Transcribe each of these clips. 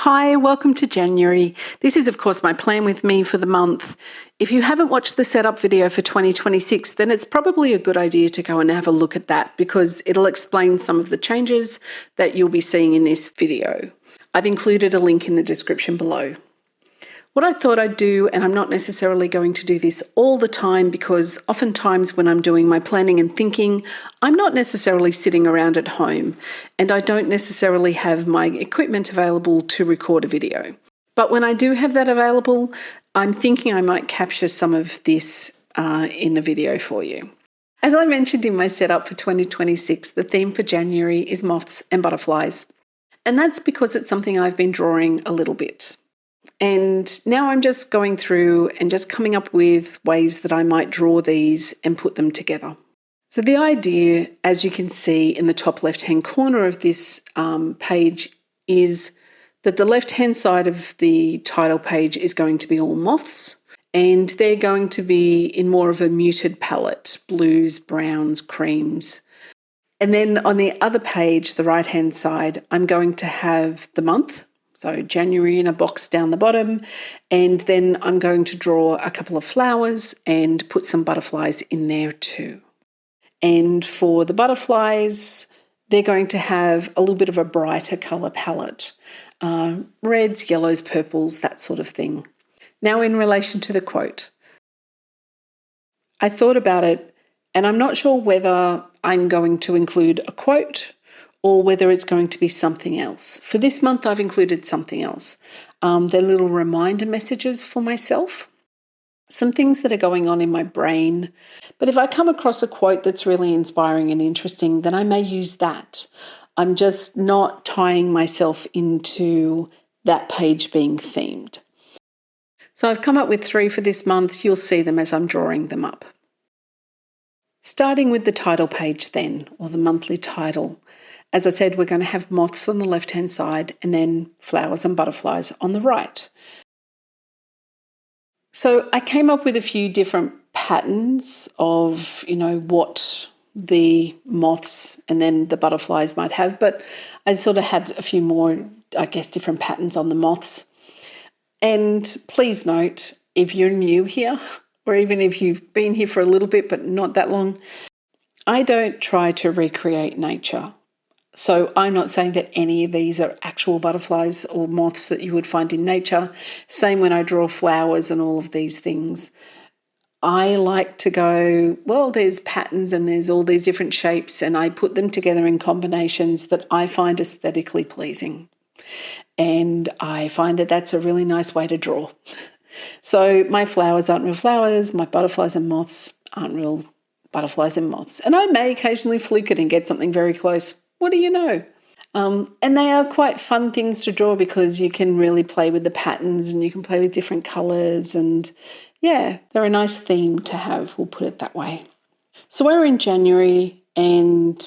Hi, welcome to January. This is, of course, my plan with me for the month. If you haven't watched the setup video for 2026, then it's probably a good idea to go and have a look at that because it'll explain some of the changes that you'll be seeing in this video. I've included a link in the description below. What I thought I'd do, and I'm not necessarily going to do this all the time because oftentimes when I'm doing my planning and thinking, I'm not necessarily sitting around at home and I don't necessarily have my equipment available to record a video. But when I do have that available, I'm thinking I might capture some of this in a video for you. As I mentioned in my setup for 2026, the theme for January is moths and butterflies. And that's because it's something I've been drawing a little bit. And now I'm just going through and just coming up with ways that I might draw these and put them together. So the idea, as you can see in the top left-hand corner of this page, is that the left-hand side of the title page is going to be all moths, and they're going to be in more of a muted palette, blues, browns, creams. And then on the other page, the right-hand side, I'm going to have the month. So January in a box down the bottom, and then I'm going to draw a couple of flowers and put some butterflies in there too. And for the butterflies, they're going to have a little bit of a brighter colour palette. Reds, yellows, purples, that sort of thing. Now in relation to the quote, I thought about it and I'm not sure whether I'm going to include a quote or whether it's going to be something else. For this month, I've included something else. They're little reminder messages for myself, some things that are going on in my brain. But if I come across a quote that's really inspiring and interesting, then I may use that. I'm just not tying myself into that page being themed. So I've come up with 3 for this month. You'll see them as I'm drawing them up. Starting with the title page then, or the monthly title. As I said, we're going to have moths on the left-hand side and then flowers and butterflies on the right. So I came up with a few different patterns of, what the moths and then the butterflies might have, but I sort of had a few more, different patterns on the moths. And please note, if you're new here, or even if you've been here for a little bit but not that long, I don't try to recreate nature. So I'm not saying that any of these are actual butterflies or moths that you would find in nature. Same when I draw flowers and all of these things. I like to go, well, there's patterns and there's all these different shapes and I put them together in combinations that I find aesthetically pleasing. And I find that that's a really nice way to draw. So my flowers aren't real flowers, my butterflies and moths aren't real butterflies and moths. And I may occasionally fluke it and get something very close. What do you know? And they are quite fun things to draw because you can really play with the patterns and you can play with different colours and yeah, they're a nice theme to have, we'll put it that way. So we're in January and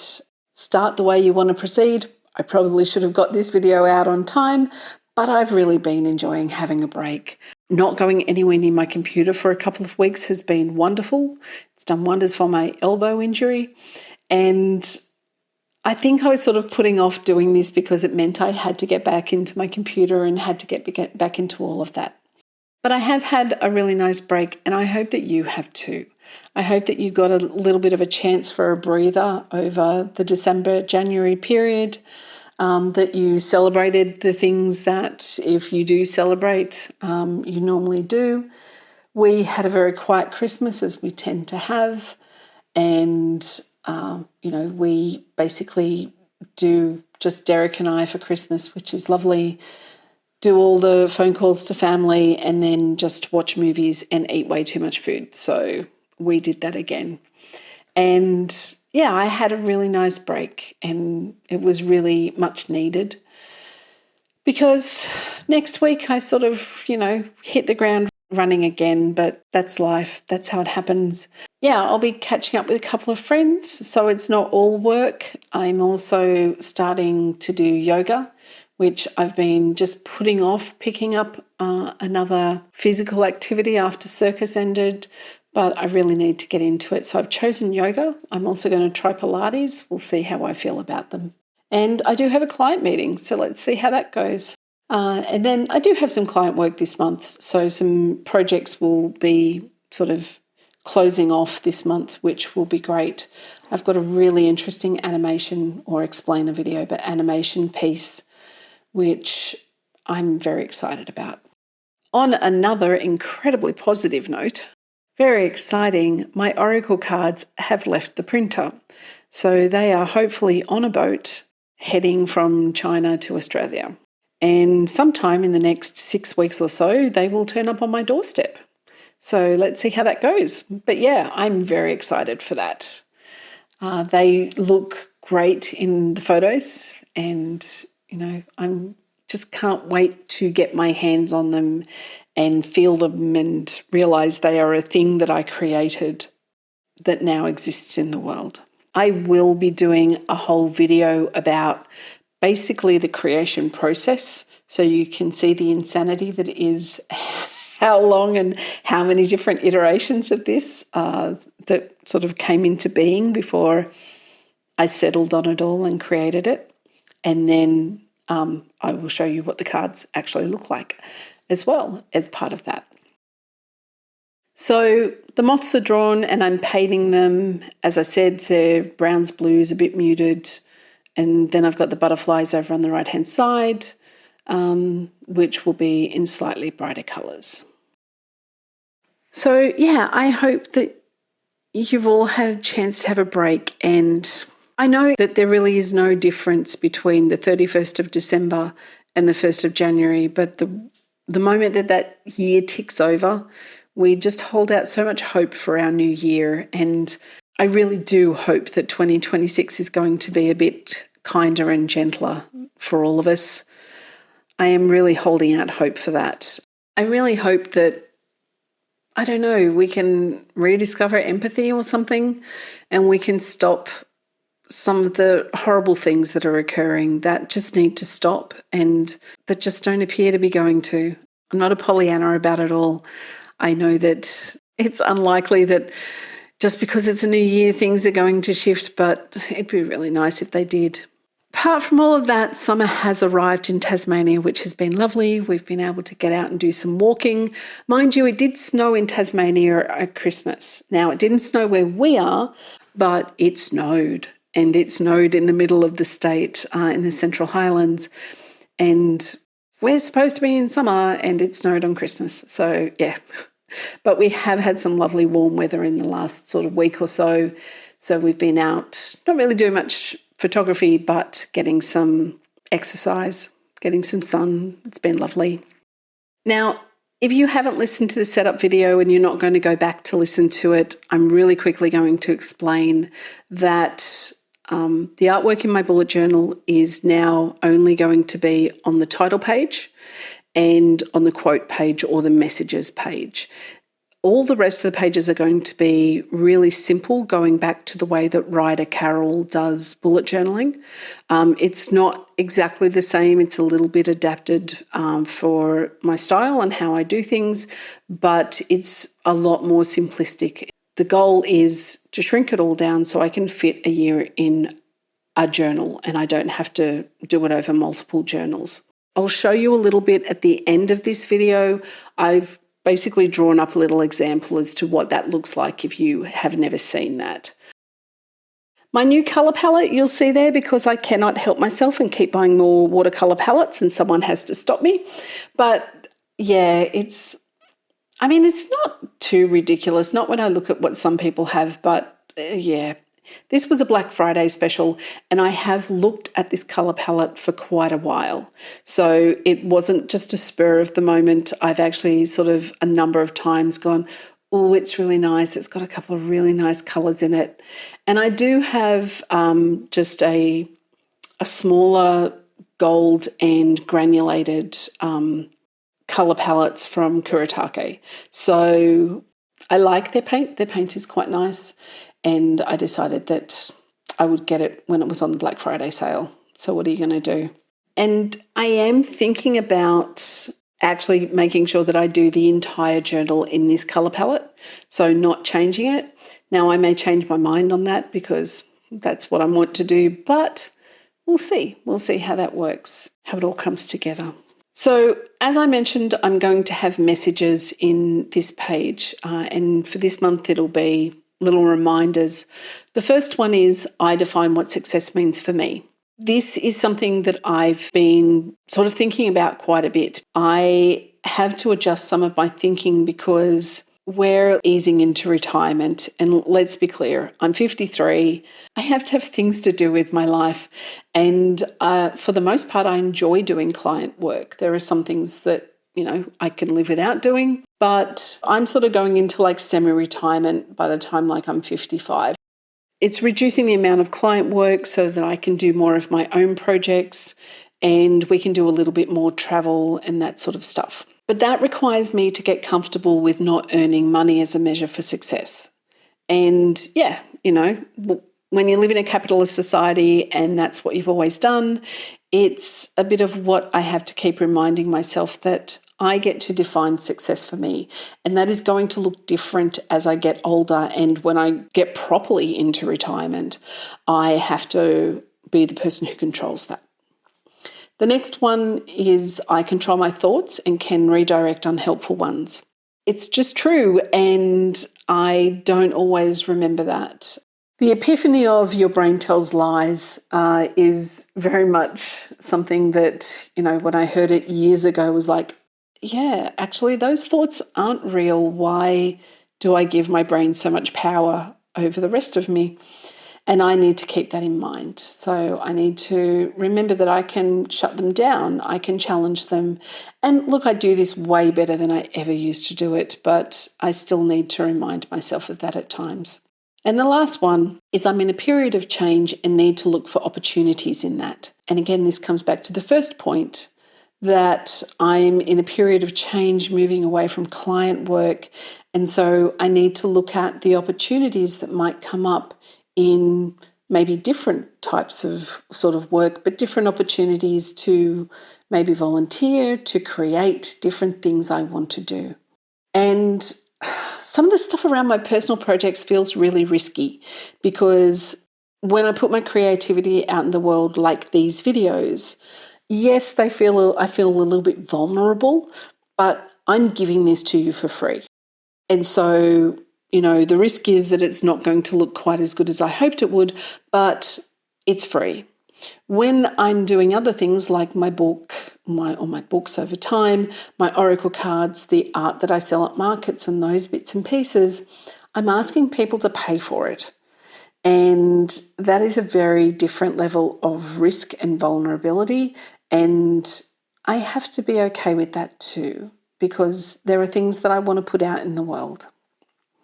start the way you want to proceed. I probably should have got this video out on time, but I've really been enjoying having a break. Not going anywhere near my computer for a couple of weeks has been wonderful. It's done wonders for my elbow injury and I think I was sort of putting off doing this because it meant I had to get back into my computer and had to get back into all of that. But I have had a really nice break and I hope that you have too. I hope that you got a little bit of a chance for a breather over the December-January period, that you celebrated the things that if you do celebrate, you normally do. We had a very quiet Christmas as we tend to have and we basically do just Derek and I for Christmas, which is lovely, do all the phone calls to family and then just watch movies and eat way too much food. So we did that again. And yeah, I had a really nice break and it was really much needed because next week I sort of, hit the ground running again, but that's life. That's how it happens. Yeah, I'll be catching up with a couple of friends, so it's not all work. I'm also starting to do yoga, which I've been just putting off picking up another physical activity after circus ended, but I really need to get into it. So I've chosen yoga. I'm also going to try Pilates. We'll see how I feel about them. And I do have a client meeting, so let's see how that goes. And then I do have some client work this month. So some projects will be sort of closing off this month, which will be great. I've got a really interesting animation, or explainer video, but animation piece, which I'm very excited about. On another incredibly positive note, very exciting, my Oracle cards have left the printer. So they are hopefully on a boat heading from China to Australia. And sometime in the next 6 weeks or so, they will turn up on my doorstep. So let's see how that goes. But yeah, I'm very excited for that. They look great in the photos, and, I'm just can't wait to get my hands on them and feel them and realize they are a thing that I created that now exists in the world. I will be doing a whole video about basically the creation process, so you can see the insanity that is how long and how many different iterations of this that sort of came into being before I settled on it all and created it. And then I will show you what the cards actually look like as well as part of that. So the moths are drawn and I'm painting them. As I said, they're browns, blues, a bit muted. And then I've got the butterflies over on the right-hand side, which will be in slightly brighter colours. So yeah, I hope that you've all had a chance to have a break, and I know that there really is no difference between the 31st of December and the 1st of January, but the moment that year ticks over, we just hold out so much hope for our new year, and I really do hope that 2026 is going to be a bit kinder and gentler for all of us. I am really holding out hope for that. I really hope that, I don't know, we can rediscover empathy or something, and we can stop some of the horrible things that are occurring that just need to stop and that just don't appear to be going to. I'm not a Pollyanna about it all. I know that it's unlikely that just because it's a new year, things are going to shift, but it'd be really nice if they did. Apart from all of that, summer has arrived in Tasmania, which has been lovely. We've been able to get out and do some walking. Mind you, it did snow in Tasmania at Christmas. Now, it didn't snow where we are, but it snowed. And it snowed in the middle of the state, in the Central Highlands. And we're supposed to be in summer, and it snowed on Christmas. So, yeah. But we have had some lovely warm weather in the last sort of week or so. So we've been out, not really doing much photography, but getting some exercise, getting some sun. It's been lovely. Now, if you haven't listened to the setup video and you're not going to go back to listen to it, I'm really quickly going to explain that the artwork in my bullet journal is now only going to be on the title page and on the quote page or the messages page. All the rest of the pages are going to be really simple, going back to the way that Ryder Carroll does bullet journaling. It's not exactly the same. It's a little bit adapted for my style and how I do things, but it's a lot more simplistic. The goal is to shrink it all down so I can fit a year in a journal and I don't have to do it over multiple journals. I'll show you a little bit at the end of this video. I've basically drawn up a little example as to what that looks like if you have never seen that. My new colour palette you'll see there, because I cannot help myself and keep buying more watercolour palettes and someone has to stop me. But yeah, it's not too ridiculous, not when I look at what some people have, but yeah. This was a Black Friday special and I have looked at this colour palette for quite a while. So it wasn't just a spur of the moment. I've actually sort of a number of times gone, oh, it's really nice. It's got a couple of really nice colours in it. And I do have just a smaller gold and granulated colour palettes from Kuretake. So I like their paint. Their paint is quite nice. And I decided that I would get it when it was on the Black Friday sale. So what are you going to do? And I am thinking about actually making sure that I do the entire journal in this colour palette, so not changing it. Now, I may change my mind on that because that's what I want to do, but we'll see. We'll see how that works, how it all comes together. So, as I mentioned, I'm going to have messages in this page, and for this month, it'll be little reminders. The first one is I define what success means for me. This is something that I've been sort of thinking about quite a bit. I have to adjust some of my thinking because we're easing into retirement. And let's be clear, I'm 53. I have to have things to do with my life. And for the most part, I enjoy doing client work. There are some things that, I can live without doing, but I'm sort of going into like semi-retirement by the time I'm 55. It's reducing the amount of client work so that I can do more of my own projects and we can do a little bit more travel and that sort of stuff. But that requires me to get comfortable with not earning money as a measure for success. And yeah, when you live in a capitalist society and that's what you've always done, it's a bit of what I have to keep reminding myself that I get to define success for me. And that is going to look different as I get older. And when I get properly into retirement, I have to be the person who controls that. The next one is I control my thoughts and can redirect unhelpful ones. It's just true, and I don't always remember that. The epiphany of your brain tells lies is very much something that, when I heard it years ago was like, yeah, actually those thoughts aren't real. Why do I give my brain so much power over the rest of me? And I need to keep that in mind. So I need to remember that I can shut them down. I can challenge them. And look, I do this way better than I ever used to do it, but I still need to remind myself of that at times. And the last one is I'm in a period of change and need to look for opportunities in that. And again, this comes back to the first point that I'm in a period of change, moving away from client work. And so I need to look at the opportunities that might come up in maybe different types of sort of work, but different opportunities to maybe volunteer, to create different things I want to do. And some of the stuff around my personal projects feels really risky because when I put my creativity out in the world like these videos, yes, I feel a little bit vulnerable, but I'm giving this to you for free. And so the risk is that it's not going to look quite as good as I hoped it would, but it's free. When I'm doing other things like my book, my books over time, my oracle cards, the art that I sell at markets and those bits and pieces, I'm asking people to pay for it. And that is a very different level of risk and vulnerability. And I have to be okay with that too, because there are things that I want to put out in the world.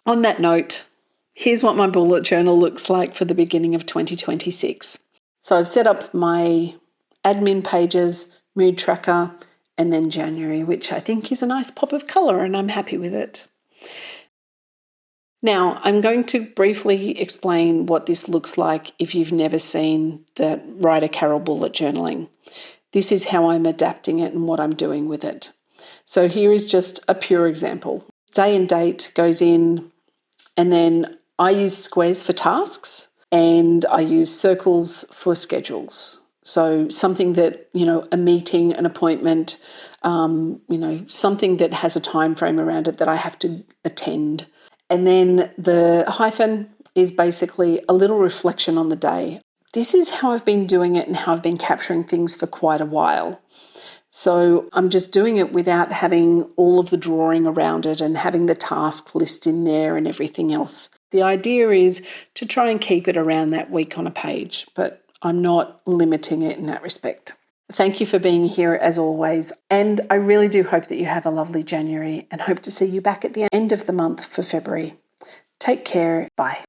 On that note, here's what my bullet journal looks like for the beginning of 2026. So I've set up my admin pages, mood tracker, and then January, which I think is a nice pop of colour, and I'm happy with it. Now, I'm going to briefly explain what this looks like if you've never seen the Ryder Carroll bullet journaling. This is how I'm adapting it and what I'm doing with it. So here is just a pure example. Day and date goes in, and then I use squares for tasks and I use circles for schedules. So something that, a meeting, an appointment, something that has a time frame around it that I have to attend. And then the hyphen is basically a little reflection on the day. This is how I've been doing it and how I've been capturing things for quite a while. So I'm just doing it without having all of the drawing around it and having the task list in there and everything else. The idea is to try and keep it around that week on a page, but I'm not limiting it in that respect. Thank you for being here as always. And I really do hope that you have a lovely January and hope to see you back at the end of the month for February. Take care. Bye.